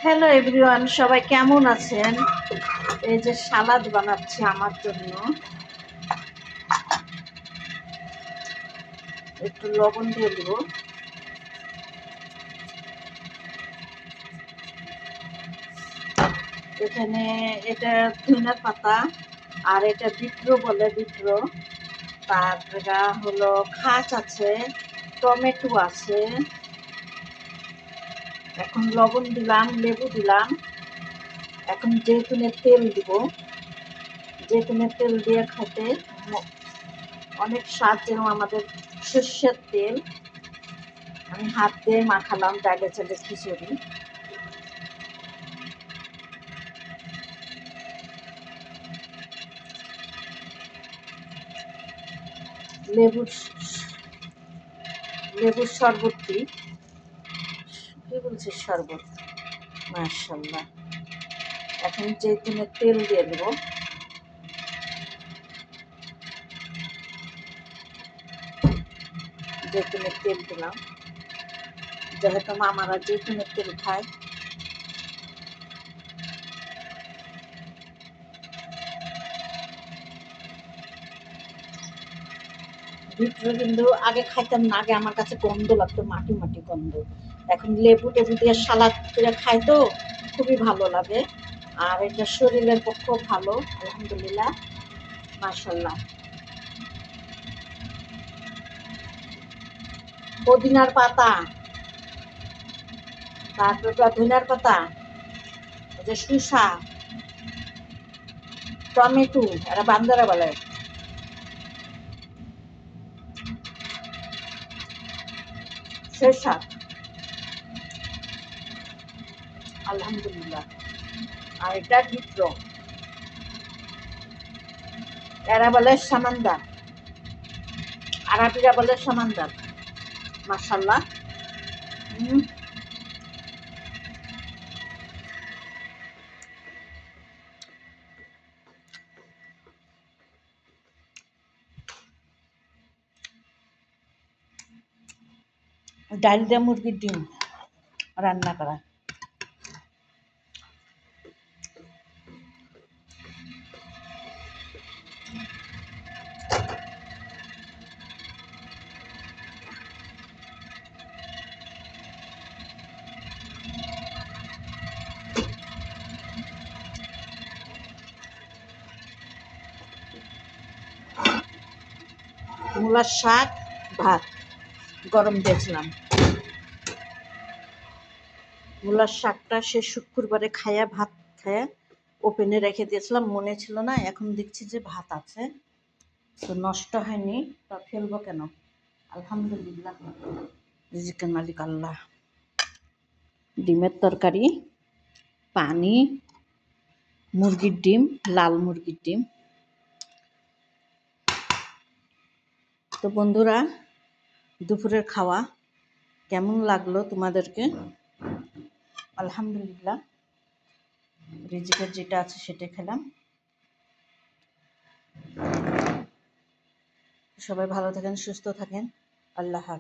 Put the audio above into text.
Hello everyone, সবাই কেমন আছেন? এই যে সালাদ বানাচ্ছি আমার জন্য। একটু লবণ দিয়ে দেব। এখানে এটা ধনিয়া পাতা, আর এটা বিট্রো বলে, বিট্রো। তারপরে হলো খাস আছে, টমেটো আছে। এখন লবণ দিলাম, লেবু দিলাম। এখন জৈতুনের তেল দিব। জৈতুনের তেল দিয়ে খেতে অনেক স্বাদ, যেন আমাদের সর্ষের তেল। আমি হাত দিয়ে মাখালাম ডালে চালে খিচুড়ি। লেবুর লেবুর শরবতটি, কি বলছে শরবত, মাশাআল্লাহ। এখন জৈতুনের তেল দিয়ে দেব। জৈতুনের তেল দিলাম, যেহেতু মামারা জৈতুনের তেল খায়। বিটরুট কিন্তু আগে খাইতাম না, আগে আমার কাছে গন্ধ লাগতো, মাটি মাটি গন্ধ। এখন লেবু টেবু দিয়ে সালাদ করে খাই তো খুবই ভালো লাগে। আর এটা শরীরের পক্ষেও ভালো, আলহামদুলিল্লাহ, মাশাআল্লাহ। পুদিনার পাতা, তারপর ধনিয়ার পাতা, যে শসা, টমেটো, এরা বান্দারা বলে, শসা, আলহামদুলিল্লাহ। আর এটা বিট্রো, এরা বলে সামান্দার, আরবিরা বলে সামান্দার। মাশাআল্লাহ। ডাল দিয়ে মুরগির ডিম রান্না করা। মূলার শাক, ভাত গরম দিয়েছিলাম। মূলার শাকটা সে শুক্রবারে খায়া, ভাত খায়া ওপেনে রেখে দিয়েছিলাম, মনে ছিল না। এখন দেখছি যে ভাত আছে, তো নষ্ট হয়নি, তা ফেলবো কেন? আলহামদুলিল্লাহ, রিজিকের মালিক আল্লাহ। ডিমের তরকারি, পানি, মুরগির ডিম, লাল মুরগির ডিম। তো বন্ধুরা, দুপুরের খাওয়া কেমন লাগলো তোমাদেরকে? আলহামদুলিল্লাহ, রিজিকের যেটা আছে সেটা খেলাম। সবাই ভালো থাকেন, সুস্থ থাকেন। আল্লাহ হাফেজ।